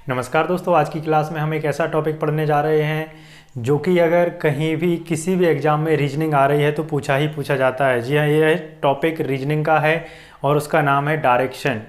नमस्कार दोस्तों, आज की क्लास में हम एक ऐसा टॉपिक पढ़ने जा रहे हैं जो कि अगर कहीं भी किसी भी एग्ज़ाम में रीजनिंग आ रही है तो पूछा ही पूछा जाता है। जी हाँ, ये टॉपिक रीजनिंग का है और उसका नाम है डायरेक्शन,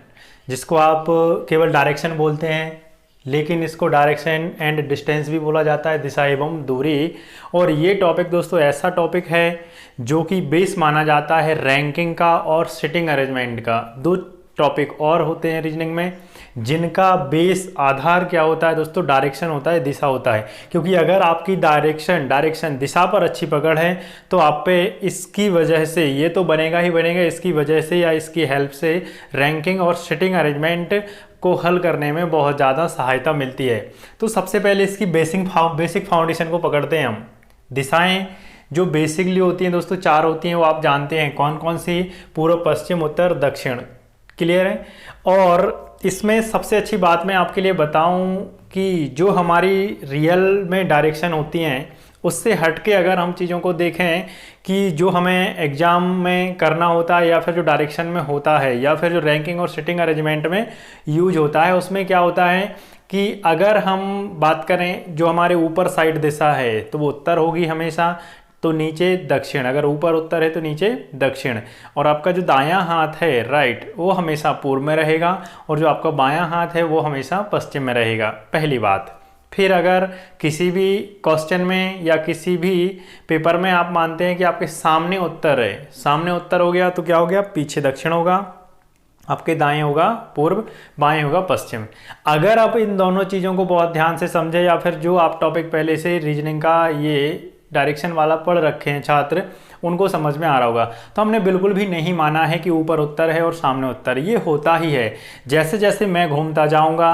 जिसको आप केवल डायरेक्शन बोलते हैं, लेकिन इसको डायरेक्शन एंड डिस्टेंस भी बोला जाता है, दिशा एवं दूरी। और ये टॉपिक दोस्तों ऐसा टॉपिक है जो कि बेस माना जाता है रैंकिंग का और सिटिंग अरेंजमेंट का। दो टॉपिक और होते हैं रीजनिंग में जिनका बेस आधार क्या होता है दोस्तों, डायरेक्शन होता है, दिशा होता है। क्योंकि अगर आपकी डायरेक्शन दिशा पर अच्छी पकड़ है तो आप पे इसकी वजह से ये तो बनेगा ही बनेगा, इसकी वजह से या इसकी हेल्प से रैंकिंग और सिटिंग अरेंजमेंट को हल करने में बहुत ज़्यादा सहायता मिलती है। तो सबसे पहले इसकी बेसिक फाउंडेशन को पकड़ते हैं हम। दिशाएं जो बेसिकली होती हैं दोस्तों चार होती हैं, वो आप जानते हैं कौन कौन सी, पूर्व पश्चिम उत्तर दक्षिण। क्लियर है। और इसमें सबसे अच्छी बात मैं आपके लिए बताऊं कि जो हमारी रियल में डायरेक्शन होती हैं उससे हटके अगर हम चीज़ों को देखें कि जो हमें एग्ज़ाम में करना होता है या फिर जो डायरेक्शन में होता है या फिर जो रैंकिंग और सिटिंग अरेंजमेंट में यूज होता है, उसमें क्या होता है कि अगर हम बात करें जो हमारे ऊपर साइड दिशा है तो वो उत्तर होगी हमेशा, तो नीचे दक्षिण। अगर ऊपर उत्तर है तो नीचे दक्षिण। और आपका जो दायां हाथ है राइट, वो हमेशा पूर्व में रहेगा और जो आपका बायां हाथ है वो हमेशा पश्चिम में रहेगा। पहली बात। फिर अगर किसी भी क्वेश्चन में या किसी भी पेपर में आप मानते हैं कि आपके सामने उत्तर है, सामने उत्तर हो गया तो क्या हो गया, पीछे दक्षिण होगा, आपके दाएं होगा पूर्व, बाएं होगा पश्चिम। अगर आप इन दोनों चीज़ों को बहुत ध्यान से समझे या फिर जो आप टॉपिक पहले से रीजनिंग का ये डायरेक्शन वाला पढ़ रखे हैं छात्र, उनको समझ में आ रहा होगा। तो हमने बिल्कुल भी नहीं माना है कि ऊपर उत्तर है और सामने उत्तर, ये होता ही है। जैसे जैसे मैं घूमता जाऊंगा,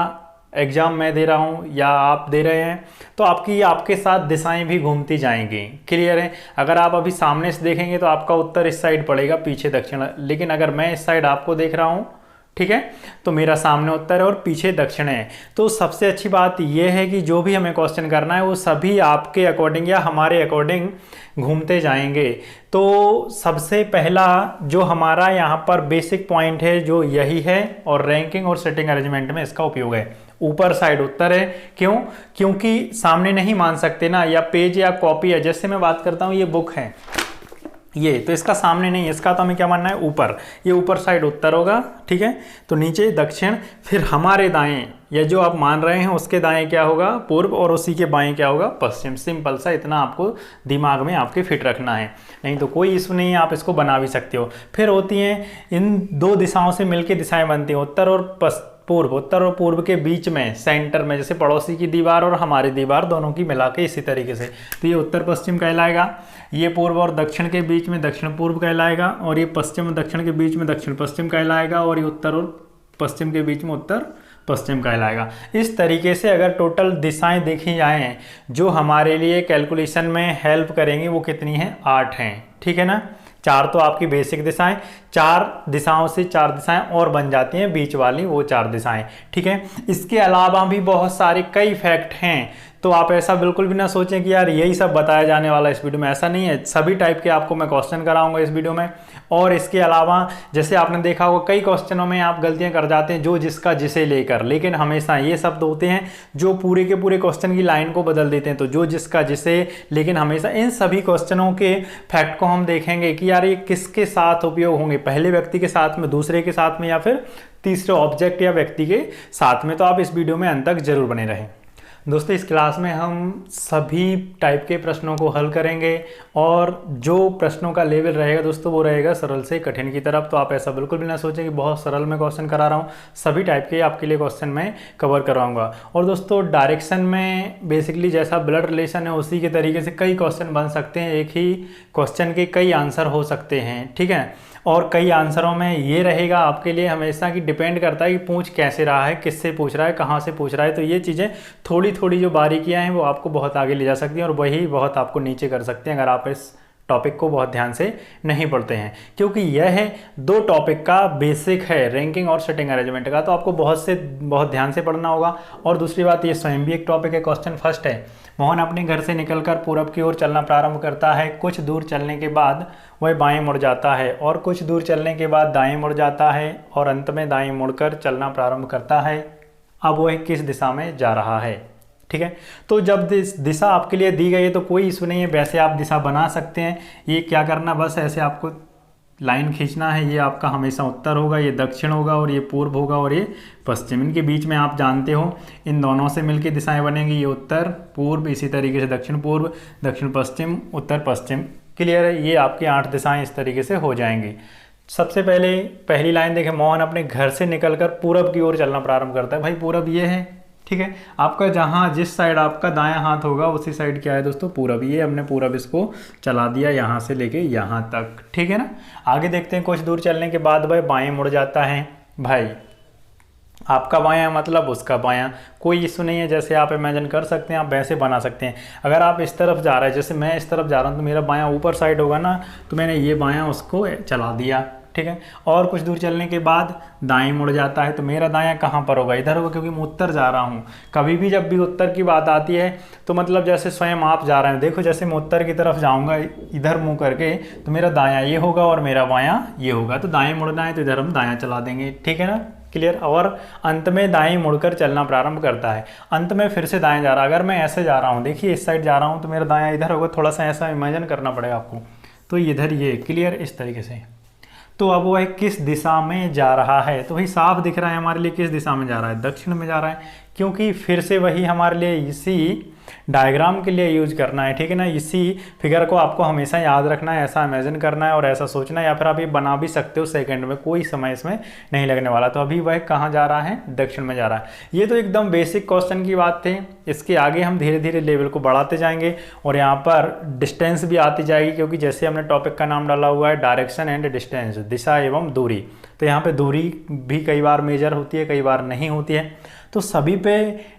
एग्जाम मैं दे रहा हूँ या आप दे रहे हैं, तो आपके साथ दिशाएं भी घूमती जाएंगी। क्लियर है। अगर आप अभी सामने से देखेंगे तो आपका उत्तर इस साइड पड़ेगा, पीछे दक्षिण। लेकिन अगर मैं इस साइड आपको देख रहा हूँ, ठीक है, तो मेरा सामने उत्तर है और पीछे दक्षिण है। तो सबसे अच्छी बात यह है कि जो भी हमें क्वेश्चन करना है वो सभी आपके अकॉर्डिंग या हमारे अकॉर्डिंग घूमते जाएंगे। तो सबसे पहला जो हमारा यहाँ पर बेसिक पॉइंट है जो यही है, और रैंकिंग और सिटिंग अरेंजमेंट में इसका उपयोग है। ऊपर साइड उत्तर है, क्यों? क्योंकि सामने नहीं मान सकते ना, या पेज या कॉपी है। जैसे मैं बात करता हूँ ये बुक है, ये तो इसका सामने नहीं, इसका तो हमें क्या मानना है, ऊपर। ये ऊपर साइड उत्तर होगा, ठीक है, तो नीचे दक्षिण। फिर हमारे दाएं या जो आप मान रहे हैं उसके दाएं क्या होगा, पूर्व, और उसी के बाएं क्या होगा, पश्चिम। सिंपल सा, इतना आपको दिमाग में आपके फिट रखना है, नहीं तो कोई इशू नहीं है, आप इसको बना भी सकते हो। फिर होती हैं इन दो दिशाओं से मिलकर दिशाएं बनती हैं, उत्तर और पूर्व। उत्तर और पूर्व के बीच में सेंटर में जैसे पड़ोसी की दीवार और हमारी दीवार दोनों की मिला के इसी तरीके से, तो ये उत्तर पश्चिम कहलाएगा। ये पूर्व और दक्षिण के बीच में दक्षिण पूर्व कहलाएगा, और ये पश्चिम और दक्षिण के बीच में दक्षिण पश्चिम कहलाएगा, और ये उत्तर और पश्चिम के बीच में उत्तर पश्चिम कहलाएगा। इस तरीके से अगर टोटल दिशाएं देखी जाएं जो हमारे लिए कैलकुलेशन में हेल्प करेंगी, वो कितनी हैं, 8 हैं। ठीक है ना। 4 तो आपकी बेसिक दिशाएं, 4 दिशाओं से 4 दिशाएं और बन जाती हैं, बीच वाली वो 4 दिशाएं। ठीक है। इसके अलावा भी बहुत सारे कई फैक्ट हैं, तो आप ऐसा बिल्कुल भी ना सोचें कि यार यही सब बताया जाने वाला है इस वीडियो में। ऐसा नहीं है, सभी टाइप के आपको मैं क्वेश्चन कराऊंगा इस वीडियो में। और इसके अलावा जैसे आपने देखा होगा कई क्वेश्चनों में आप गलतियां कर जाते हैं, जो जिसका जिसे लेकर, लेकिन हमेशा ये शब्द होते हैं जो पूरे के पूरे क्वेश्चन की लाइन को बदल देते हैं। तो जो जिसका जिसे, लेकिन हमेशा इन सभी क्वेश्चनों के फैक्ट को हम देखेंगे कि यार ये किसके साथ उपयोग होंगे, पहले व्यक्ति के साथ में, दूसरे के साथ में, या फिर तीसरे ऑब्जेक्ट या व्यक्ति के साथ में। तो आप इस वीडियो में अंत तक जरूर बने रहें। दोस्तों इस क्लास में हम सभी टाइप के प्रश्नों को हल करेंगे, और जो प्रश्नों का लेवल रहेगा दोस्तों वो रहेगा सरल से कठिन की तरफ। तो आप ऐसा बिल्कुल भी ना सोचें कि बहुत सरल मैं क्वेश्चन करा रहा हूँ, सभी टाइप के आपके लिए क्वेश्चन मैं कवर करवाऊंगा। और दोस्तों डायरेक्शन में बेसिकली जैसा ब्लड रिलेशन है उसी के तरीके से कई क्वेश्चन बन सकते हैं, एक ही क्वेश्चन के कई आंसर हो सकते हैं। ठीक है। और कई आंसरों में ये रहेगा आपके लिए हमेशा कि डिपेंड करता है कि पूछ कैसे रहा है, किससे पूछ रहा है, कहाँ से पूछ रहा है। तो ये चीज़ें थोड़ी थोड़ी जो बारीकियां हैं वो आपको बहुत आगे ले जा सकती हैं, और वही बहुत आपको नीचे कर सकते हैं अगर आप इस टॉपिक को बहुत ध्यान से नहीं पढ़ते हैं। क्योंकि यह है 2 टॉपिक का बेसिक है, रैंकिंग और सिटिंग अरेंजमेंट का, तो आपको बहुत ध्यान से पढ़ना होगा। और दूसरी बात, ये स्वयं भी एक टॉपिक है। क्वेश्चन फर्स्ट है, मोहन अपने घर से निकलकर पूरब की ओर चलना प्रारंभ करता है। कुछ दूर चलने के बाद वह बाएं मुड़ जाता है, और कुछ दूर चलने के बाद दाएं मुड़ जाता है, और अंत में दाएं मुड़कर चलना प्रारंभ करता है। अब वह किस दिशा में जा रहा है। ठीक है, तो जब दिशा आपके लिए दी गई है तो कोई इशू नहीं है, वैसे आप दिशा बना सकते हैं। ये क्या करना, बस ऐसे आपको लाइन खींचना है। ये आपका हमेशा उत्तर होगा, ये दक्षिण होगा और ये पूर्व होगा और ये पश्चिम। इनके बीच में आप जानते हो इन दोनों से मिलकर दिशाएं बनेंगी, ये उत्तर पूर्व, इसी तरीके से दक्षिण पूर्व, दक्षिण पश्चिम, उत्तर पश्चिम। क्लियर है, ये आपकी 8 दिशाएं इस तरीके से हो जाएंगी। सबसे पहले पहली लाइन देखें, मोहन अपने घर से निकलकर पूरब की ओर चलना प्रारंभ करता है। भाई पूरब ये है, ठीक है, आपका जहाँ जिस साइड आपका दायां हाथ होगा उसी साइड क्या है दोस्तों, पूरब। ये हमने पूरब इसको चला दिया यहाँ से लेके यहाँ तक। ठीक है ना, आगे देखते हैं। कुछ दूर चलने के बाद वह बाएं मुड़ जाता है। भाई आपका बायां मतलब उसका बायां, कोई इशू नहीं है। जैसे आप इमेजिन कर सकते हैं, आप वैसे बना सकते हैं। अगर आप इस तरफ जा रहे हैं, जैसे मैं इस तरफ जा रहा हूँ, तो मेरा बायां ऊपर साइड होगा ना, तो मैंने ये बायां उसको चला दिया। ठीक है, और कुछ दूर चलने के बाद दाएं मुड़ जाता है, तो मेरा दायां कहाँ पर होगा, इधर होगा, क्योंकि मैं उत्तर जा रहा हूँ। कभी भी जब भी उत्तर की बात आती है तो मतलब जैसे स्वयं आप जा रहे हैं, देखो जैसे मैं उत्तर की तरफ जाऊँगा इधर मुँह करके, तो मेरा दायां ये होगा और मेरा बायां ये होगा। तो दाएं मुड़ना है तो इधर हम दायां चला देंगे। ठीक है ना, क्लियर। और अंत में दाएं मुड़कर चलना प्रारंभ करता है। अंत में फिर से दाएं जा रहा है। अगर मैं ऐसे जा रहा हूँ, देखिए इस साइड जा रहा हूँ, तो मेरा दायां इधर होगा। थोड़ा सा ऐसा इमेजिन करना पड़ेगा आपको, तो इधर ये, क्लियर, इस तरीके से। तो अब वह किस दिशा में जा रहा है, तो भाई साफ दिख रहा है हमारे लिए किस दिशा में जा रहा है, दक्षिण में जा रहा है, क्योंकि फिर से वही हमारे लिए इसी डायग्राम के लिए यूज करना है। ठीक है ना, इसी फिगर को आपको हमेशा याद रखना है, ऐसा इमेजिन करना है और ऐसा सोचना है, या फिर आप ये बना भी सकते हो सेकंड में, कोई समय इसमें नहीं लगने वाला। तो अभी वह कहाँ जा रहा है, दक्षिण में जा रहा है। ये तो एकदम बेसिक क्वेश्चन की बात थी। इसके आगे हम धीरे धीरे लेवल को बढ़ाते जाएंगे और यहाँ पर डिस्टेंस भी आती जाएगी, क्योंकि जैसे हमने टॉपिक का नाम डाला हुआ है डायरेक्शन एंड डिस्टेंस, दिशा एवं दूरी। तो यहाँ पे दूरी भी कई बार मेजर होती है, कई बार नहीं होती है। तो सभी पे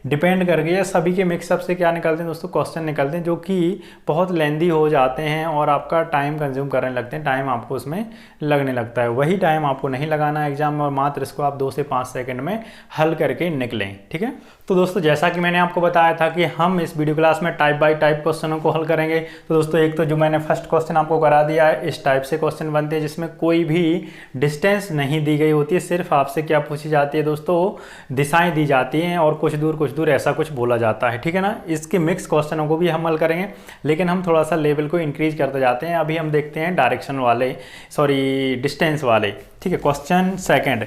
डिपेंड करके या सभी के मिक्सअप से क्या निकलते हैं दोस्तों, क्वेश्चन निकलते हैं जो कि बहुत लेंदी हो जाते हैं और आपका टाइम कंज्यूम करने लगते हैं, टाइम आपको उसमें लगने लगता है। वही टाइम आपको नहीं लगाना है एग्जाम में, और मात्र इसको आप 2 से 5 सेकंड में हल करके निकलें। ठीक है, तो दोस्तों जैसा कि मैंने आपको बताया था कि हम इस वीडियो क्लास में टाइप बाय टाइप क्वेश्चनों को हल करेंगे। तो दोस्तों एक तो जो मैंने फर्स्ट क्वेश्चन आपको करा दिया है, इस टाइप से क्वेश्चन बनते हैं जिसमें कोई भी डिस्टेंस नहीं दी गई होती है, सिर्फ आपसे क्या पूछी जाती है दोस्तों, दिशाएं दी जाती हैं और कुछ दूर ऐसा कुछ बोला जाता है। ठीक है ना, इसके मिक्स क्वेश्चनों को भी हम हल करेंगे, लेकिन हम थोड़ा सा लेवल को इंक्रीज करते जाते हैं। अभी हम देखते हैं डायरेक्शन वाले, सॉरी डिस्टेंस वाले। ठीक है, क्वेश्चन सेकंड,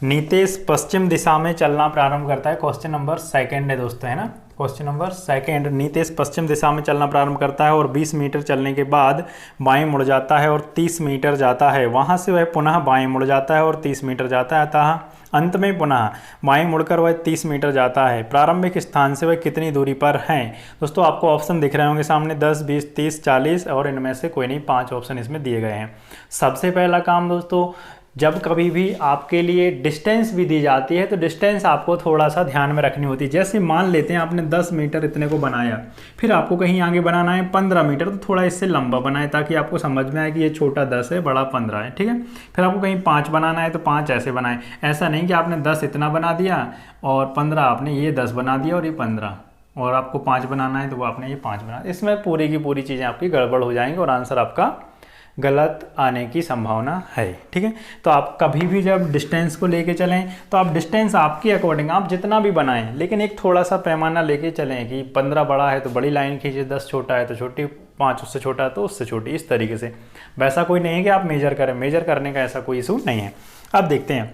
नीतेश पश्चिम दिशा में चलना प्रारंभ करता है। क्वेश्चन नंबर सेकंड है दोस्तों, है ना, क्वेश्चन नंबर सेकंड। नीतेश पश्चिम दिशा में चलना प्रारंभ करता है और 20 मीटर चलने के बाद बाएं मुड़ जाता है और 30 मीटर जाता है। वहां से वह पुनः बाएं मुड़ जाता है और 30 मीटर जाता है, अतः अंत में पुनः बाएं मुड़कर वह 30 मीटर जाता है। प्रारंभिक स्थान से वह कितनी दूरी पर हैं। दोस्तों आपको ऑप्शन दिख रहे होंगे सामने, 10, 20, 30, 40, और इनमें से कोई नहीं, 5 ऑप्शन इसमें दिए गए हैं। सबसे पहला काम दोस्तों, जब कभी भी आपके लिए डिस्टेंस भी दी जाती है तो डिस्टेंस आपको थोड़ा सा ध्यान में रखनी होती है। जैसे मान लेते हैं आपने 10 मीटर इतने को बनाया, फिर आपको कहीं आगे बनाना है 15 मीटर, तो थोड़ा इससे लंबा बनाए ताकि आपको समझ में आए कि ये छोटा 10 है, बड़ा 15 है। ठीक है, फिर आपको कहीं 5 बनाना है तो 5 ऐसे बनाए। ऐसा नहीं कि आपने 10 इतना बना दिया और 15 आपने ये 10 बना दिया और ये 15, और आपको 5 बनाना है तो वो आपने ये 5 बना। इसमें पूरी की पूरी चीज़ें आपकी गड़बड़ हो जाएंगी और आंसर आपका गलत आने की संभावना है। ठीक है, तो आप कभी भी जब डिस्टेंस को लेके चलें तो आप डिस्टेंस आपके अकॉर्डिंग आप जितना भी बनाएं, लेकिन एक थोड़ा सा पैमाना लेके चलें कि 15 बड़ा है तो बड़ी लाइन खींचे, 10 छोटा है तो छोटी, 5 उससे छोटा है तो उससे छोटी, इस तरीके से। वैसा कोई नहीं है कि आप मेजर करें, मेजर करने का ऐसा कोई इशू नहीं है। अब देखते हैं,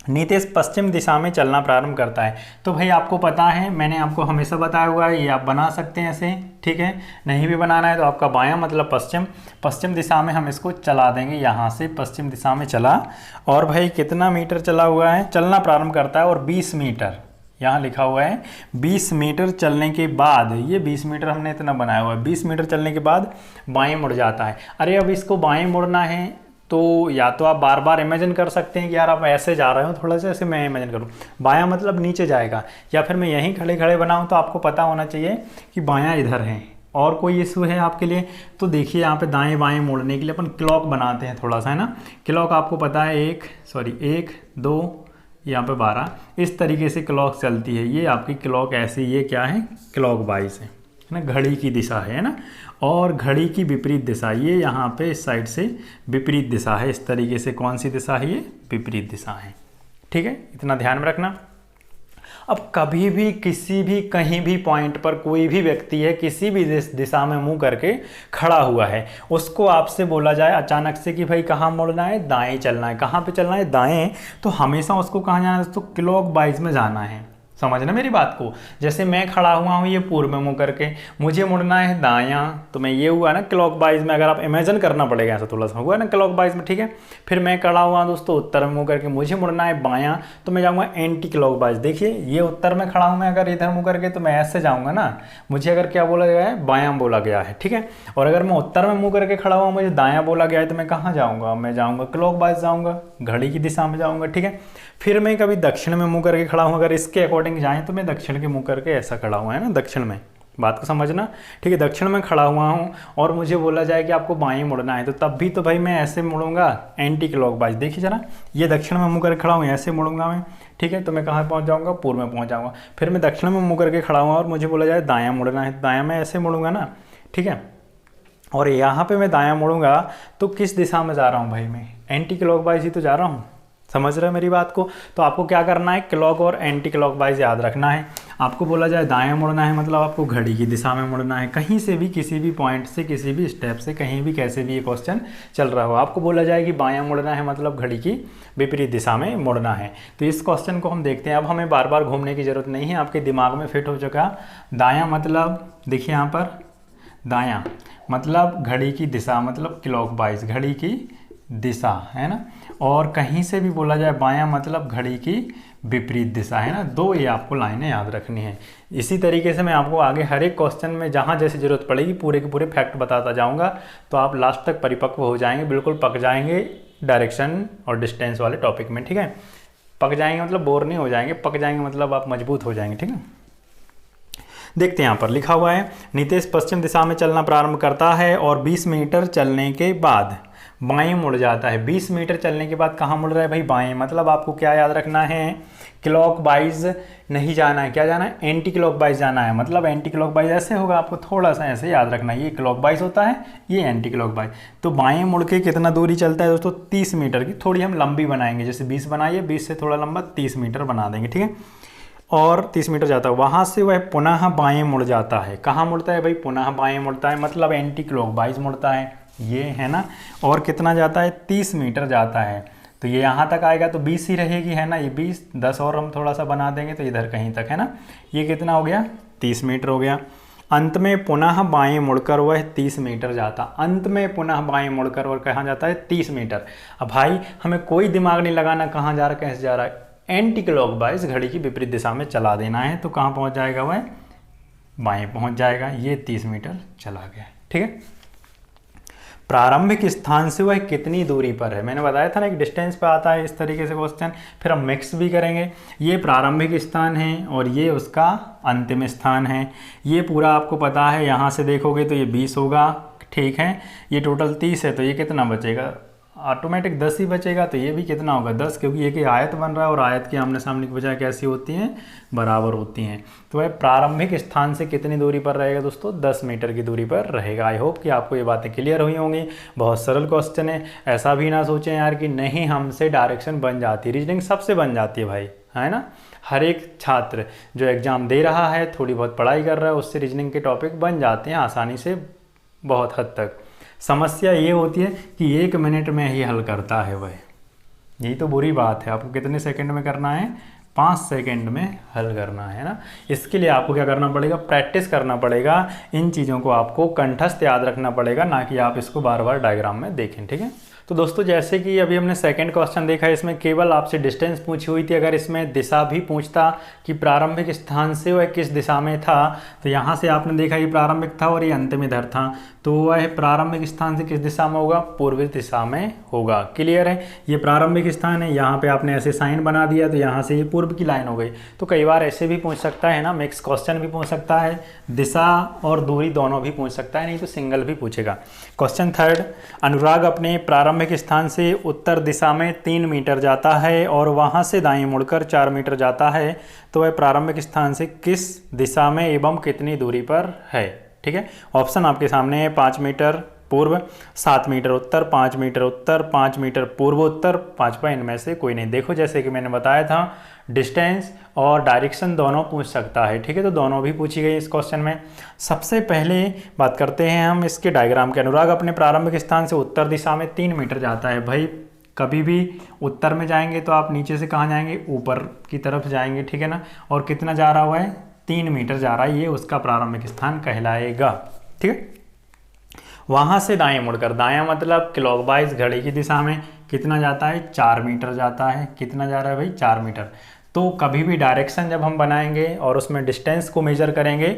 नीतेश पश्चिम दिशा में चलना प्रारंभ करता है। तो भाई आपको पता है, मैंने आपको हमेशा बताया हुआ है, ये आप बना सकते हैं ऐसे। ठीक है, नहीं भी बनाना है तो आपका बायां मतलब पश्चिम, पश्चिम दिशा में हम इसको चला देंगे, यहाँ से पश्चिम दिशा में चला। और भाई कितना मीटर चला हुआ है, चलना प्रारंभ करता है और 20 मीटर यहाँ लिखा हुआ है। 20 मीटर चलने के बाद, ये 20 मीटर हमने इतना बनाया हुआ है, 20 मीटर चलने के बाद बाएं मुड़ जाता है। अरे अब इसको बाएं मुड़ना है तो या तो आप बार बार इमेजिन कर सकते हैं कि यार आप ऐसे जा रहे हो, थोड़ा सा ऐसे मैं इमेजिन करूँ, बायां मतलब नीचे जाएगा, या फिर मैं यहीं खड़े खड़े बनाऊँ। तो आपको पता होना चाहिए कि बायां इधर है। और कोई इशू है आपके लिए तो देखिए, यहाँ पे दाएं बाएं मोड़ने के लिए अपन क्लॉक बनाते हैं थोड़ा सा, है ना। क्लॉक आपको पता है 1, 2, यहाँ पे 12, इस तरीके से क्लॉक चलती है। ये आपकी क्लॉक ऐसी, ये क्या है, क्लॉक वाइज है ना, घड़ी की दिशा है ना। और घड़ी की विपरीत दिशा, ये यहाँ पे इस साइड से विपरीत दिशा है, इस तरीके से। कौन सी दिशा है ये, विपरीत दिशा है। ठीक है, इतना ध्यान में रखना। अब कभी भी किसी भी कहीं भी पॉइंट पर कोई भी व्यक्ति है किसी भी दिशा में मुंह करके खड़ा हुआ है, उसको आपसे बोला जाए अचानक से कि भाई कहाँ मुड़ना है, दाएं चलना है, कहाँ पे चलना है, दाएं, तो हमेशा उसको कहाँ जाना है दोस्तों, क्लॉकवाइज में जाना है। समझना मेरी बात को। जैसे मैं खड़ा हुआ हूँ ये पूर्व में मुंह करके, मुझे मुड़ना है दायां, तो मैं ये हुआ ना क्लॉकवाइज में, अगर आप इमेजिन करना पड़ेगा ऐसा थोड़ा सा हुआ ना क्लॉकवाइज में, ठीक है। फिर मैं खड़ा हुआ दोस्तों उत्तर में मुंह करके, मुझे मुड़ना है बायां, तो मैं जाऊँगा एंटी क्लॉकवाइज। देखिए ये उत्तर में खड़ा हूँ मैं, अगर इधर मुँह करके तो मैं ऐसे जाऊँगा ना, मुझे अगर क्या बोला गया है, बायां बोला गया है, ठीक है। और अगर मैं उत्तर में मुँह करके खड़ा हुआ मुझे दायां बोला गया है, तो मैं कहाँ जाऊँगा, मैं जाऊँगा क्लॉकवाइज जाऊँगा, घड़ी की दिशा में जाऊँगा, ठीक है। फिर मैं कभी दक्षिण में मुंह करके खड़ा हूँ, अगर इसके अकॉर्डिंग जाएं तो मैं दक्षिण के मुंह करके ऐसा खड़ा हुआ है ना, दक्षिण में, बात को समझना, ठीक है। दक्षिण में खड़ा हुआ हूँ और मुझे बोला जाए कि आपको बाएं मुड़ना है, तो तब भी तो भाई मैं ऐसे मुड़ूंगा एंटी क्लॉकवाइज। देखिए जरा, ये दक्षिण में मुंह करके खड़ा हूँ, ऐसे मुड़ूंगा मैं, ठीक है। तो मैं कहाँ पहुँच जाऊँगा, पूर्व में पहुँच जाऊँगा। फिर मैं दक्षिण में मुँह करके खड़ा हुआ और मुझे बोला जाए दायाँ मुड़ना है, दायाँ में ऐसे मुड़ूंगा ना, ठीक है। और यहाँ पे मैं दायाँ मुड़ूंगा तो किस दिशा में जा रहा हूँ भाई, मैं एंटी क्लॉकवाइज ही तो जा रहा हूँ। समझ रहे हैं मेरी बात को। तो आपको क्या करना है, क्लॉक और एंटी क्लॉकवाइज याद रखना है। आपको बोला जाए दाएं मुड़ना है, मतलब आपको घड़ी की दिशा में मुड़ना है, कहीं से भी किसी भी पॉइंट से किसी भी स्टेप से कहीं भी कैसे भी ये क्वेश्चन चल रहा हो। आपको बोला जाए कि बायां मुड़ना है, मतलब घड़ी की विपरीत दिशा में मुड़ना है। तो इस क्वेश्चन को हम देखते हैं। अब हमें बार बार घूमने की ज़रूरत नहीं है, आपके दिमाग में फिट हो चुका। दायाँ मतलब देखिए यहाँ पर, दायाँ मतलब घड़ी की दिशा, मतलब क्लॉकवाइज, घड़ी की दिशा है ना। और कहीं से भी बोला जाए बायां मतलब घड़ी की विपरीत दिशा है ना। दो ये आपको लाइनें याद रखनी है। इसी तरीके से मैं आपको आगे हर एक क्वेश्चन में जहाँ जैसी ज़रूरत पड़ेगी पूरे के पूरे फैक्ट बताता जाऊँगा, तो आप लास्ट तक परिपक्व हो जाएंगे, बिल्कुल पक जाएंगे डायरेक्शन और डिस्टेंस वाले टॉपिक में, ठीक है। पक जाएंगे मतलब बोर नहीं हो जाएंगे, पक जाएंगे मतलब आप मजबूत हो जाएंगे, ठीक है। देखते हैं यहाँ पर लिखा हुआ है, नितेश पश्चिम दिशा में चलना प्रारंभ करता है और 20 मीटर चलने के बाद बाएं मुड़ जाता है। 20 मीटर चलने के बाद कहाँ मुड़ रहा है भाई, बाएं। मतलब आपको क्या याद रखना है, क्लॉकवाइज नहीं जाना है, क्या जाना है, एंटी क्लॉकवाइज जाना है। मतलब एंटी क्लॉकवाइज ऐसे होगा, आपको थोड़ा सा ऐसे याद रखना है, ये क्लॉकवाइज होता है, ये एंटी क्लॉकवाइज। तो बाएं मुड़ के कितना दूरी चलता है दोस्तों, 30 मीटर की। थोड़ी हम लंबी बनाएंगे, जैसे 20 बनाइए, 20 से थोड़ा लंबा 30 मीटर बना देंगे, ठीक है। और 30 मीटर जाता है, वहाँ से वह पुनः बाएं मुड़ जाता है। कहाँ मुड़ता है भाई, पुनः बाएं मुड़ता है, मतलब एंटी क्लॉकवाइज मुड़ता है, ये है ना। और कितना जाता है, 30 मीटर जाता है। तो ये यहाँ तक आएगा तो 20 ही रहेगी, है ना। ये 20, 10 और हम थोड़ा सा बना देंगे तो इधर कहीं तक, है ना। ये कितना हो गया, 30 मीटर हो गया। अंत में पुनः बाएं मुड़कर वह 30 मीटर जाता। अंत में पुनः बाएं मुड़कर वह कहाँ जाता है, 30 मीटर। अब भाई हमें कोई दिमाग नहीं लगाना कहाँ जा रहा है, कैसे जा रहा है, एंटी क्लॉकवाइज घड़ी की विपरीत दिशा में चला देना है। तो कहाँ पहुँच जाएगा वह, बाएं पहुँच जाएगा। ये 30 मीटर चला गया, ठीक है। प्रारंभिक स्थान से वह कितनी दूरी पर है, मैंने बताया था ना, एक डिस्टेंस पे आता है इस तरीके से क्वेश्चन। फिर हम मिक्स भी करेंगे, ये प्रारंभिक स्थान है और ये उसका अंतिम स्थान है। ये पूरा आपको पता है, यहाँ से देखोगे तो ये 20 होगा, ठीक है। ये टोटल 30 है, तो ये कितना बचेगा, ऑटोमेटिक 10 ही बचेगा। तो ये भी कितना होगा, 10, क्योंकि एक आयत बन रहा है और आयत की आमने सामने की बजाय कैसी होती हैं, बराबर होती हैं। तो वह प्रारंभिक स्थान से कितनी दूरी पर रहेगा दोस्तों, 10 मीटर की दूरी पर रहेगा। आई होप कि आपको ये बातें क्लियर हुई होंगी। बहुत सरल क्वेश्चन है, ऐसा भी ना सोचें यार कि नहीं हमसे डायरेक्शन बन जाती है। रीजनिंग सबसे बन जाती है भाई, है ना। हर एक छात्र जो एग्ज़ाम दे रहा है, थोड़ी बहुत पढ़ाई कर रहा है, उससे रीजनिंग के टॉपिक बन जाते हैं आसानी से, बहुत हद तक। समस्या ये होती है कि 1 मिनट में ही हल करता है वह, यही तो बुरी बात है। आपको कितने सेकंड में करना है, 5 सेकंड में हल करना है ना। इसके लिए आपको क्या करना पड़ेगा, प्रैक्टिस करना पड़ेगा। इन चीज़ों को आपको कंठस्थ याद रखना पड़ेगा, ना कि आप इसको बार बार डायग्राम में देखें, ठीक है। तो दोस्तों जैसे कि अभी हमने सेकंड क्वेश्चन देखा, इसमें केवल आपसे डिस्टेंस पूछी हुई थी। अगर इसमें दिशा भी पूछता कि प्रारंभिक स्थान से वह किस दिशा में था, तो यहाँ से आपने देखा ये प्रारंभिक था और ये अंतिम इधर था, तो वह प्रारंभिक स्थान से किस दिशा में होगा, पूर्वी दिशा में होगा। क्लियर है, ये प्रारंभिक स्थान है, यहाँ पे आपने ऐसे साइन बना दिया तो यहाँ से ये पूर्व की लाइन हो गई। तो कई बार ऐसे भी पूछ सकता है ना, मिक्स क्वेश्चन भी पूछ सकता है, दिशा और दूरी दोनों भी पूछ सकता है, नहीं तो सिंगल भी पूछेगा। क्वेश्चन थर्ड, अनुराग अपने प्रारंभिक स्थान से उत्तर दिशा में 3 मीटर जाता है और वहाँ से दाएं मुड़कर 4 मीटर जाता है, तो वह प्रारंभिक स्थान से किस दिशा में एवं कितनी दूरी पर है, ठीक है। ऑप्शन आपके सामने है, 5 मीटर पूर्व, 7 मीटर उत्तर, 5 मीटर उत्तर, 5 मीटर पूर्वोत्तर, 5वां इनमें से कोई नहीं। देखो जैसे कि मैंने बताया था डिस्टेंस और डायरेक्शन दोनों पूछ सकता है, ठीक है, तो दोनों भी पूछी गई इस क्वेश्चन में। सबसे पहले बात करते हैं हम इसके डायग्राम के। अनुराग अपने प्रारंभिक स्थान से उत्तर दिशा में 3 मीटर जाता है। भाई कभी भी उत्तर में जाएंगे तो आप नीचे से कहाँ जाएंगे, ऊपर की तरफ जाएंगे, ठीक है ना। और कितना जा रहा हुआ है, 3 मीटर जा रहा है, ये उसका प्रारंभिक स्थान कहलाएगा, ठीक है। वहाँ से दाएं मुड़कर, दायां मतलब क्लॉकवाइज घड़ी की दिशा में कितना जाता है, 4 मीटर जाता है। कितना जा रहा है भाई, 4 मीटर। तो कभी भी डायरेक्शन जब हम बनाएंगे और उसमें डिस्टेंस को मेजर करेंगे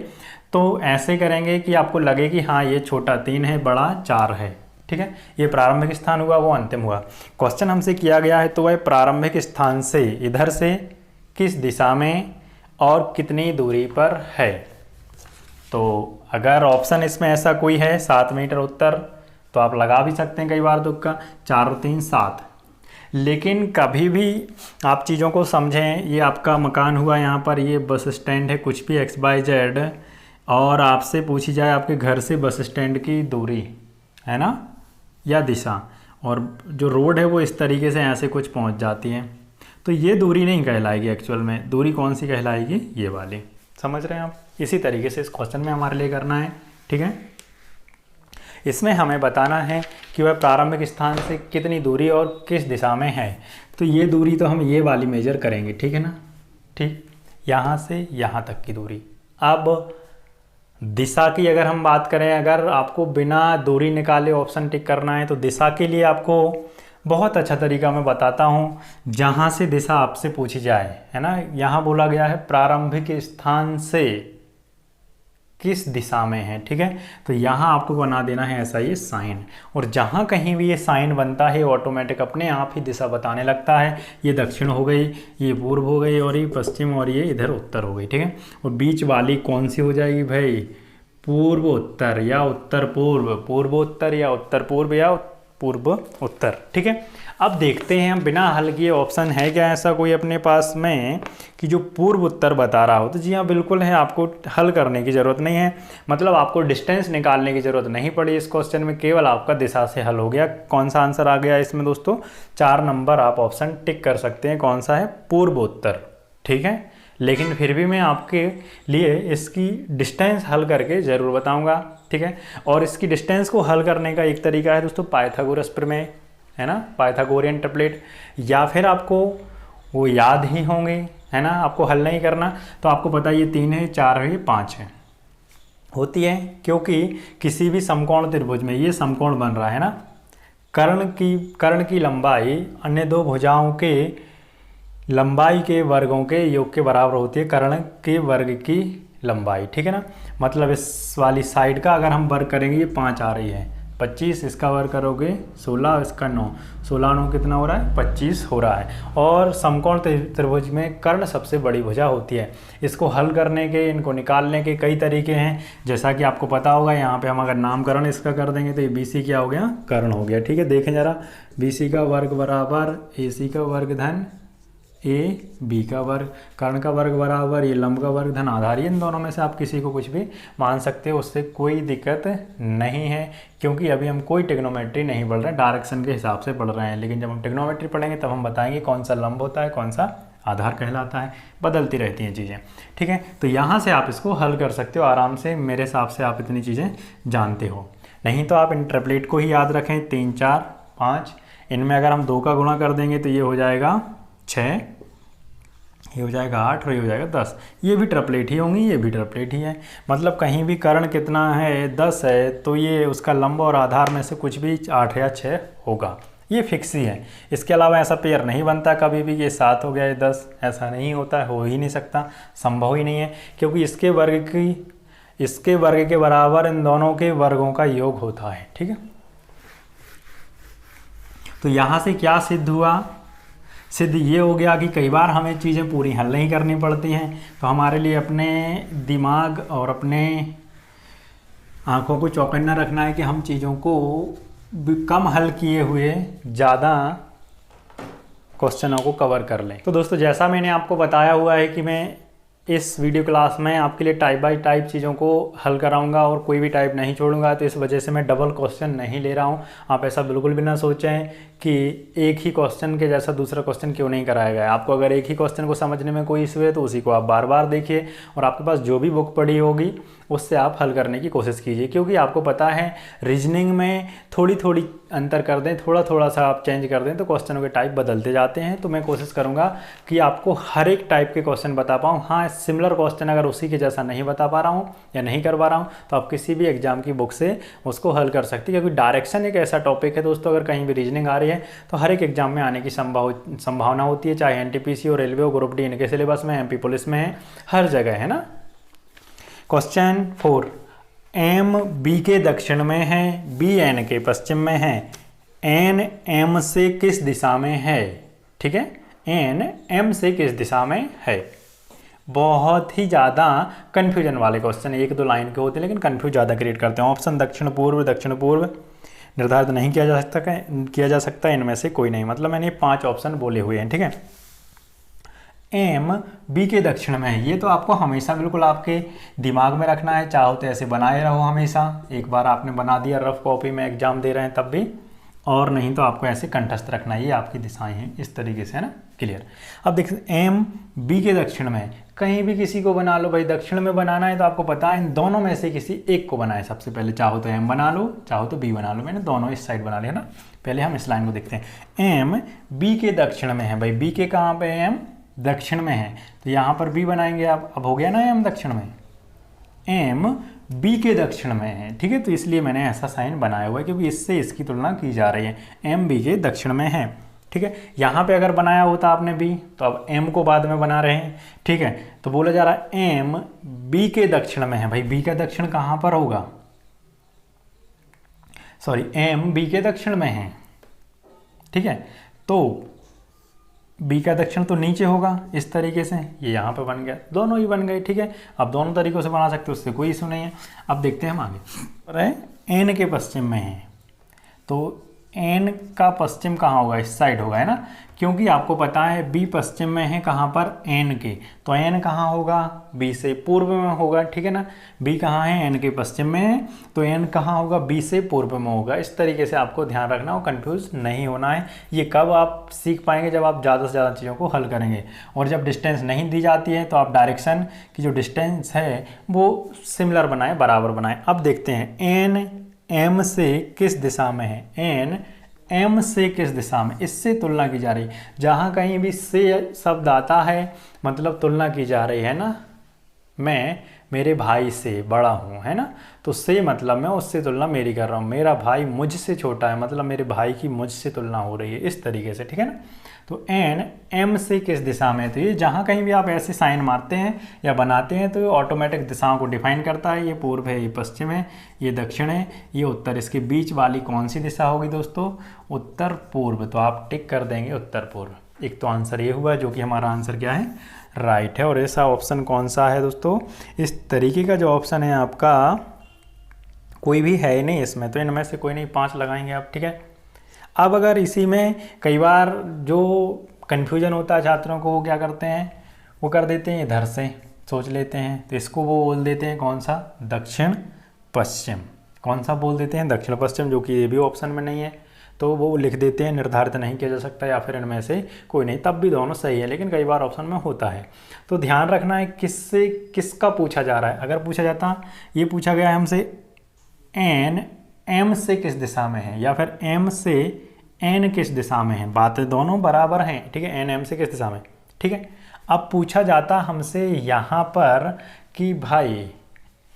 तो ऐसे करेंगे कि आपको लगे कि हाँ ये छोटा 3 है, बड़ा 4 है, ठीक है। ये प्रारंभिक स्थान हुआ, वो अंतिम हुआ। क्वेश्चन हमसे किया गया है तो वह प्रारंभिक स्थान से इधर से किस दिशा में और कितनी दूरी पर है। तो अगर ऑप्शन इसमें ऐसा कोई है 7 मीटर उत्तर, तो आप लगा भी सकते हैं कई बार तुक्का, 4 और 3 7। लेकिन कभी भी आप चीज़ों को समझें, ये आपका मकान हुआ, यहाँ पर ये बस स्टैंड है, कुछ भी XYZ, और आपसे पूछी जाए आपके घर से बस स्टैंड की दूरी, है ना, या दिशा, और जो रोड है वो इस तरीके से यहाँ से कुछ पहुँच जाती है, तो ये दूरी नहीं कहलाएगी। एक्चुअल में दूरी कौन सी कहलाएगी, ये वाली। समझ रहे हैं आप। इसी तरीके से इस क्वेश्चन में हमारे लिए करना है, ठीक है। इसमें हमें बताना है कि वह प्रारंभिक स्थान से कितनी दूरी और किस दिशा में है। तो ये दूरी तो हम ये वाली मेजर करेंगे, ठीक है ना, ठीक, यहाँ से यहाँ तक की दूरी। अब दिशा की अगर हम बात करें, अगर आपको बिना दूरी निकाले ऑप्शन टिक करना है तो दिशा के लिए आपको बहुत अच्छा तरीका मैं बताता हूँ। जहाँ से दिशा आपसे पूछी जाए, है ना, यहाँ बोला गया है प्रारंभिक स्थान से किस दिशा में है, ठीक है, तो यहाँ आपको बना देना है ऐसा ये साइन, और जहाँ कहीं भी ये साइन बनता है ऑटोमेटिक अपने आप ही दिशा बताने लगता है। ये दक्षिण हो गई, ये पूर्व हो गई, और ये पश्चिम, और ये इधर उत्तर हो गई, ठीक है। और बीच वाली कौन सी हो जाएगी भाई, पूर्व उत्तर या उत्तर पूर्व, पूर्वोत्तर या उत्तर पूर्व या पूर्व उत्तर, ठीक है। अब देखते हैं हम बिना हल किए ऑप्शन है क्या ऐसा कोई अपने पास में कि जो पूर्व उत्तर बता रहा हो। तो जी हाँ बिल्कुल है, आपको हल करने की ज़रूरत नहीं है, मतलब आपको डिस्टेंस निकालने की ज़रूरत नहीं पड़ी इस क्वेश्चन में, केवल आपका दिशा से हल हो गया। कौन सा आंसर आ गया इसमें दोस्तों, 4 नंबर आप ऑप्शन टिक कर सकते हैं, कौन सा है, पूर्व उत्तर, ठीक है। लेकिन फिर भी मैं आपके लिए इसकी डिस्टेंस हल करके ज़रूर बताऊंगा, ठीक है। और इसकी डिस्टेंस को हल करने का एक तरीका है दोस्तों पाइथागोरस प्रमेय, है ना, पाइथागोरियन ट्रिपलेट, या फिर आपको वो याद ही होंगे, है ना, आपको हल नहीं करना, तो आपको पता है ये 3 है, 4 है, ये 5 है, होती है, क्योंकि किसी भी समकोण त्रिभुज में ये समकोण बन रहा है ना, कर्ण की लंबाई अन्य 2 भुजाओं के लंबाई के वर्गों के योग के बराबर होती है, कर्ण के वर्ग की लंबाई, ठीक है ना। मतलब इस वाली साइड का अगर हम वर्ग करेंगे, ये 5 आ रही है, 25, इसका वर्ग करोगे 16, इसका 9, 16 9 कितना हो रहा है, 25 हो रहा है। और समकोण त्रिभुज में कर्ण सबसे बड़ी भुजा होती है। इसको हल करने के, इनको निकालने के कई तरीके हैं, जैसा कि आपको पता होगा। यहाँ पे हम अगर नामकरण इसका कर देंगे तो ये BC क्या हो गया, कर्ण हो गया, ठीक है। देखें जरा, BC का वर्ग बराबर AC का वर्ग धन AB का वर्ग, कर्ण का वर्ग बराबर ये लंब का वर्ग धन आधार। इन दोनों में से आप किसी को कुछ भी मान सकते हो, उससे कोई दिक्कत नहीं है, क्योंकि अभी हम कोई ट्रिग्नोमेट्री नहीं पढ़ रहे हैं, डायरेक्शन के हिसाब से पढ़ रहे हैं। लेकिन जब हम ट्रिग्नोमेट्री पढ़ेंगे तब हम बताएंगे कौन सा लंब होता है, कौन सा आधार कहलाता है, बदलती रहती हैं चीज़ें, ठीक है। तो यहाँ से आप इसको हल कर सकते हो आराम से, मेरे हिसाब से आप इतनी चीज़ें जानते हो। नहीं तो आप इन ट्रिपलेट को ही याद रखें, 3 4 5, इनमें अगर हम 2 का गुणा कर देंगे तो ये हो जाएगा 6, ये हो जाएगा 8, और ये हो जाएगा 10। ये भी ट्रिपलेट ही होंगी, ये भी ट्रिपलेट ही है। मतलब कहीं भी कर्ण कितना है, 10 है, तो ये उसका लंब और आधार में से कुछ भी 8 या 6 होगा, ये फिक्स ही है। इसके अलावा ऐसा पेयर नहीं बनता कभी भी, ये 7 हो गया, ये 10, ऐसा नहीं होता है, हो ही नहीं सकता, संभव ही नहीं है, क्योंकि इसके वर्ग के बराबर इन दोनों के वर्गों का योग होता है, ठीक है। तो यहाँ से क्या सिद्ध हुआ, सिद्ध ये हो गया कि कई बार हमें चीज़ें पूरी हल नहीं करनी पड़ती हैं, तो हमारे लिए अपने दिमाग और अपने आँखों को चौकन्ना रखना है कि हम चीज़ों को कम हल किए हुए ज़्यादा क्वेश्चनों को कवर कर लें। तो दोस्तों जैसा मैंने आपको बताया हुआ है कि मैं इस वीडियो क्लास में आपके लिए टाइप बाय टाइप चीज़ों को हल कराऊंगा और कोई भी टाइप नहीं छोड़ूंगा, तो इस वजह से मैं डबल क्वेश्चन नहीं ले रहा हूं। आप ऐसा बिल्कुल भी ना सोचें कि एक ही क्वेश्चन के जैसा दूसरा क्वेश्चन क्यों नहीं कराया गया है। आपको अगर एक ही क्वेश्चन को समझने में कोई इशू है तो उसी को आप बार बार देखिए और आपके पास जो भी बुक पड़ी होगी उससे आप हल करने की कोशिश कीजिए, क्योंकि आपको पता है रीजनिंग में थोड़ी थोड़ी अंतर कर दें, थोड़ा थोड़ा सा आप चेंज कर दें तो क्वेश्चनों के टाइप बदलते जाते हैं। तो मैं कोशिश करूंगा कि आपको हर एक टाइप के क्वेश्चन बता पाऊँ। हाँ, सिमिलर क्वेश्चन अगर उसी के जैसा नहीं बता पा रहा हूँ या नहीं कर पा रहा हूँ तो आप किसी भी एग्जाम की बुक से उसको हल कर सकते हैं, क्योंकि डायरेक्शन एक ऐसा टॉपिक है दोस्तों, अगर कहीं भी रीजनिंग आ रही है तो हर एक एग्जाम में आने की संभावना होती है, चाहे एनटीपीसी हो, रेलवे हो, ग्रुप डी इनके सिलेबस में, एमपी पुलिस में है, हर जगह है ना। क्वेश्चन 4, एम बी के दक्षिण में है, बी एन के पश्चिम में है, एन एम से किस दिशा में है। ठीक है, एन एम से किस दिशा में है। बहुत ही ज़्यादा कन्फ्यूजन वाले क्वेश्चन, एक दो लाइन के होते हैं लेकिन कन्फ्यूज ज़्यादा क्रिएट करते हैं। ऑप्शन दक्षिण पूर्व निर्धारित नहीं किया जा सकता इनमें से कोई नहीं, मतलब मैंने 5 ऑप्शन बोले हुए हैं। ठीक है, एम बी के दक्षिण में है, ये तो आपको हमेशा बिल्कुल आपके दिमाग में रखना है, चाहो तो ऐसे बनाए रहो हमेशा। एक बार आपने बना दिया रफ कॉपी में एग्जाम दे रहे हैं तब भी, और नहीं तो आपको ऐसे कंठस्थ रखना है, ये आपकी दिशाएं हैं इस तरीके से, है ना, क्लियर। अब देखिए एम बी के दक्षिण में, कहीं भी किसी को बना लो भाई, दक्षिण में बनाना है तो आपको पता है इन दोनों में से किसी एक को बनाए सबसे पहले, चाहो तो एम बना लो चाहो तो बी बना लो। मैंने दोनों इस साइड बना लिया ना। पहले हम इस लाइन को देखते हैं, एम बी के दक्षिण में है, भाई बी के कहाँ पे, एम दक्षिण में है तो यहाँ पर बी बनाएंगे आप। अब हो गया ना एम दक्षिण में, एम बी के दक्षिण में है। ठीक है, तो इसलिए मैंने ऐसा साइन बनाया हुआ है क्योंकि इससे इसकी तुलना की जा रही है, एम बी के दक्षिण में है। ठीक है, यहाँ पे अगर बनाया होता आपने बी तो अब एम को बाद में बना रहे हैं। ठीक है, तो बोला जा रहा है एम बी के दक्षिण में है, भाई बी का दक्षिण कहाँ पर होगा, सॉरी एम बी के दक्षिण में है। ठीक है, तो बी का दक्षिण तो नीचे होगा इस तरीके से, ये यहाँ पे बन गया, दोनों ही बन गए। ठीक है, अब दोनों तरीकों से बना सकते हो, उससे कोई इशू नहीं है। अब देखते हैं हम आगे, एन के पश्चिम में है तो एन का पश्चिम कहाँ होगा, इस साइड होगा, है ना, क्योंकि आपको पता है बी पश्चिम में है कहाँ पर, एन के, तो एन कहाँ होगा, बी से पूर्व में होगा। ठीक है ना, बी कहाँ है, एन के पश्चिम में है तो एन कहाँ होगा, बी से पूर्व में होगा। इस तरीके से आपको ध्यान रखना हो, कंफ्यूज नहीं होना है। ये कब आप सीख पाएंगे, जब आप ज़्यादा से ज़्यादा चीज़ों को हल करेंगे, और जब डिस्टेंस नहीं दी जाती है तो आप डायरेक्शन की जो डिस्टेंस है वो सिमिलर बनाए, बराबर बनाए। अब देखते हैं एन एम से किस दिशा में है, एन एम से किस दिशा में, इससे तुलना की जा रही। जहाँ कहीं भी से शब्द आता है मतलब तुलना की जा रही है ना, मैं मेरे भाई से बड़ा हूँ, है ना, तो से मतलब मैं उससे तुलना मेरी कर रहा हूँ, मेरा भाई मुझसे छोटा है मतलब मेरे भाई की मुझसे तुलना हो रही है, इस तरीके से। ठीक है ना, तो एन एम से किस दिशा में, तो ये जहाँ कहीं भी आप ऐसे साइन मारते हैं या बनाते हैं तो ये ऑटोमेटिक दिशाओं को डिफाइन करता है। ये पूर्व है, ये पश्चिम है, ये दक्षिण है, ये उत्तर, इसके बीच वाली कौन सी दिशा होगी दोस्तों, उत्तर पूर्व। तो आप टिक कर देंगे उत्तर पूर्व। एक तो आंसर ये हुआ जो कि हमारा आंसर क्या है, राइट है। और ऐसा ऑप्शन कौन सा है दोस्तों, इस तरीके का जो ऑप्शन है आपका कोई भी है ही नहीं इसमें, तो इनमें से कोई नहीं, 5 लगाएंगे आप। ठीक है, अब अगर इसी में कई बार जो कन्फ्यूजन होता है छात्रों को, वो क्या करते हैं, वो कर देते हैं इधर से सोच लेते हैं, तो इसको वो बोल देते हैं कौन सा, दक्षिण पश्चिम। कौन सा बोल देते हैं, दक्षिण पश्चिम, जो कि ये भी ऑप्शन में नहीं है, तो वो लिख देते हैं निर्धारित नहीं किया जा सकता, या फिर इनमें से कोई नहीं, तब भी दोनों सही है, लेकिन कई बार ऑप्शन में होता है। तो ध्यान रखना है किससे किसका पूछा जा रहा है। अगर पूछा जाता, ये पूछा गया है हमसे एन एम से किस दिशा में है, या फिर एम से एन किस दिशा में है, बातें दोनों बराबर हैं। ठीक है, एन एम से किस दिशा में। ठीक है, अब पूछा जाता हमसे यहाँ पर कि भाई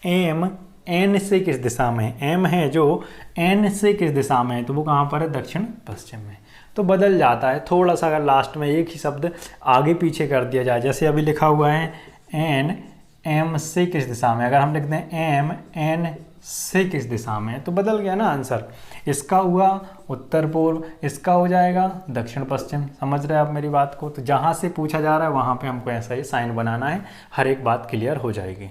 एम एन से किस दिशा में है, एम है जो एन से किस दिशा में है, तो वो कहाँ पर है, दक्षिण पश्चिम में। तो बदल जाता है थोड़ा सा, अगर लास्ट में एक ही शब्द आगे पीछे कर दिया जाए, जैसे अभी लिखा हुआ है एन एम से किस दिशा में, अगर हम लिखते हैं एम एन से किस दिशा में, तो बदल गया ना आंसर। इसका हुआ उत्तर पूर्व, इसका हो जाएगा दक्षिण पश्चिम। समझ रहे हैं आप मेरी बात को। तो जहाँ से पूछा जा रहा है वहाँ पे हमको ऐसा ही साइन बनाना है, हर एक बात क्लियर हो जाएगी।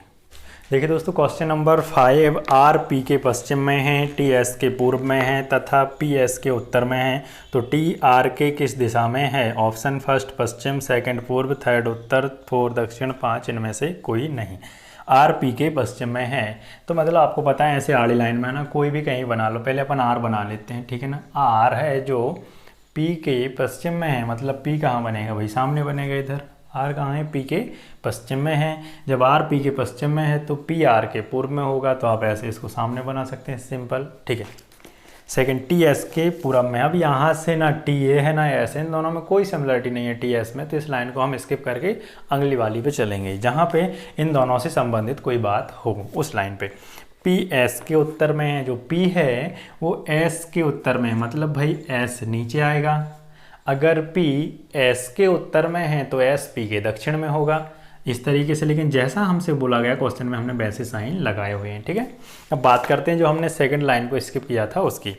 देखिए दोस्तों, क्वेश्चन नंबर 5, आर पी के पश्चिम में है, टी एस के पूर्व में है तथा पी एस के उत्तर में है, तो टी आर के किस दिशा में है? ऑप्शन फर्स्ट पश्चिम, सेकंड पूर्व, थर्ड उत्तर, फोर्थ दक्षिण, 5 इनमें से कोई नहीं। आर पी के पश्चिम में है तो मतलब आपको पता है ऐसे आड़ी लाइन में ना कोई भी कहीं बना लो। पहले अपन आर बना लेते हैं, ठीक है ना। आर है जो पी के पश्चिम में है, मतलब पी कहाँ बनेगा भाई? सामने बनेगा इधर। आर कहाँ है? पी के पश्चिम में है। जब आर पी के पश्चिम में है तो पी आर के पूर्व में होगा, तो आप ऐसे इसको सामने बना सकते हैं, सिंपल, ठीक है। सेकंड, टी एस के पूरब में। अब यहाँ से ना टी ए है ना एस है, इन दोनों में कोई सिमिलरिटी नहीं है टी एस में, तो इस लाइन को हम स्किप करके अगली वाली पे चलेंगे जहाँ पे इन दोनों से संबंधित कोई बात हो, उस लाइन पे। पी एस के उत्तर में है, जो पी है वो एस के उत्तर में है, मतलब भाई एस नीचे आएगा। अगर P S के उत्तर में है तो S P के दक्षिण में होगा, इस तरीके से। लेकिन जैसा हमसे बोला गया क्वेश्चन में, हमने वैसे साइन लगाए हुए हैं, ठीक है। अब बात करते हैं जो हमने सेकंड लाइन को स्किप किया था उसकी।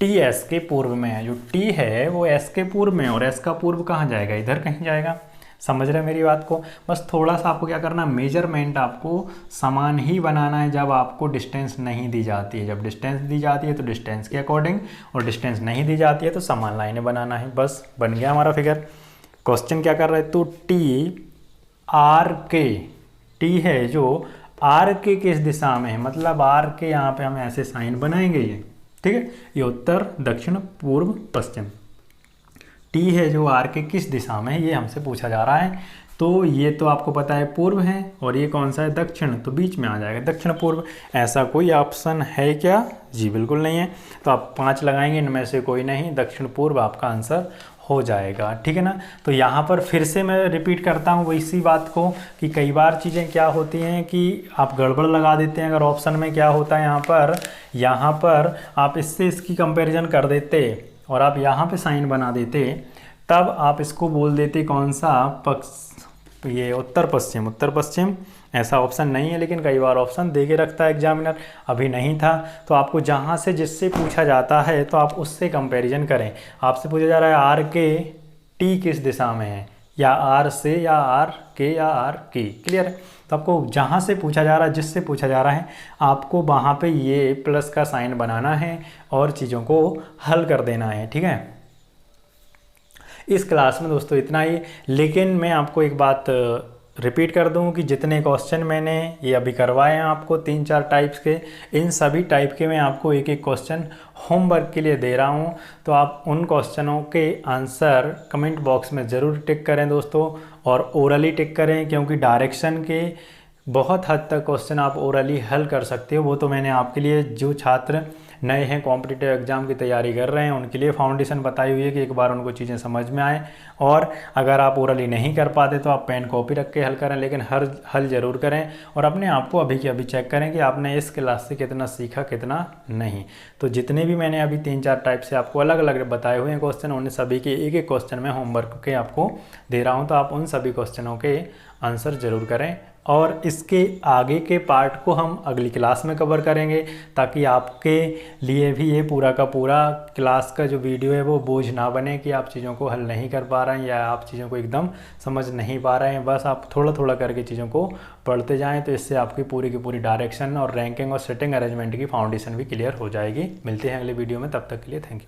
T S के पूर्व में है, जो T है वो S के पूर्व में, और S का पूर्व कहाँ जाएगा? इधर कहीं जाएगा। समझ रहे हैं मेरी बात को? बस थोड़ा सा आपको क्या करना, मेजरमेंट आपको समान ही बनाना है जब आपको डिस्टेंस नहीं दी जाती है। जब डिस्टेंस दी जाती है तो डिस्टेंस के अकॉर्डिंग, और डिस्टेंस नहीं दी जाती है तो समान लाइनें बनाना है। बस बन गया हमारा फिगर। क्वेश्चन क्या कर रहा है? तो टी आर के, टी है जो आर के किस दिशा में है, मतलब आर के यहाँ पे हम ऐसे साइन बनाएंगे ये, ठीक है। ये उत्तर, दक्षिण, पूर्व, पश्चिम। टी है जो आर के किस दिशा में है, ये हमसे पूछा जा रहा है। तो ये तो आपको पता है पूर्व है, और ये कौन सा है? दक्षिण, तो बीच में आ जाएगा दक्षिण पूर्व। ऐसा कोई ऑप्शन है क्या? जी बिल्कुल नहीं है। तो आप 5 लगाएंगे, इनमें से कोई नहीं, दक्षिण पूर्व आपका आंसर हो जाएगा, ठीक है ना। तो यहाँ पर फिर से मैं रिपीट करता हूँ इसी बात को कि कई बार चीज़ें क्या होती हैं कि आप गड़बड़ लगा देते हैं। अगर ऑप्शन में क्या होता है, यहाँ पर आप इससे इसकी कंपेरिजन कर देते और आप यहाँ पे साइन बना देते, तब आप इसको बोल देते कौन सा पक्ष, ये उत्तर पश्चिम। उत्तर पश्चिम ऐसा ऑप्शन नहीं है, लेकिन कई बार ऑप्शन दे के रखता है एग्जामिनर। अभी नहीं था, तो आपको जहाँ से जिससे पूछा जाता है तो आप उससे कंपैरिजन करें। आपसे पूछा जा रहा है आर के टी किस दिशा में है, या आर से, या आर के, या आर की, क्लियर है। तो आपको जहाँ से पूछा जा रहा है, जिससे पूछा जा रहा है, आपको वहाँ पे ये प्लस का साइन बनाना है और चीज़ों को हल कर देना है, ठीक है। इस क्लास में दोस्तों इतना ही, लेकिन मैं आपको एक बात रिपीट कर दूं कि जितने क्वेश्चन मैंने ये अभी करवाए हैं आपको 3-4 टाइप्स के, इन सभी टाइप के मैं आपको एक एक क्वेश्चन होमवर्क के लिए दे रहा हूं। तो आप उन क्वेश्चनों के आंसर कमेंट बॉक्स में ज़रूर टिक करें दोस्तों, और ओरली टिक करें, क्योंकि डायरेक्शन के बहुत हद तक क्वेश्चन आप ओरली हल कर सकते हो। वो तो मैंने आपके लिए, जो छात्र नए हैं, कॉम्पिटिटिव एग्जाम की तैयारी कर रहे हैं, उनके लिए फाउंडेशन बताई हुई है कि एक बार उनको चीज़ें समझ में आए। और अगर आप ओरली नहीं कर पाते तो आप पेन कॉपी रख के हल करें, लेकिन हर हल ज़रूर करें, और अपने आप को अभी के अभी चेक करें कि आपने इस क्लास से कितना सीखा, कितना नहीं। तो जितने भी मैंने अभी 3-4 टाइप से आपको अलग अलग बताए हुए हैं क्वेश्चन, उन सभी के एक एक क्वेश्चन में होमवर्क के आपको दे रहा हूँ। तो आप उन सभी क्वेश्चनों के आंसर ज़रूर करें, और इसके आगे के पार्ट को हम अगली क्लास में कवर करेंगे, ताकि आपके लिए भी ये पूरा का पूरा क्लास का जो वीडियो है वो बोझ ना बने कि आप चीज़ों को हल नहीं कर पा रहे हैं, या आप चीज़ों को एकदम समझ नहीं पा रहे हैं। बस आप थोड़ा थोड़ा करके चीज़ों को पढ़ते जाएं, तो इससे आपकी पूरी की पूरी डायरेक्शन और रैंकिंग और सेटिंग अरेंजमेंट की फाउंडेशन भी क्लियर हो जाएगी। मिलते हैं अगले वीडियो में, तब तक के लिए थैंक यू।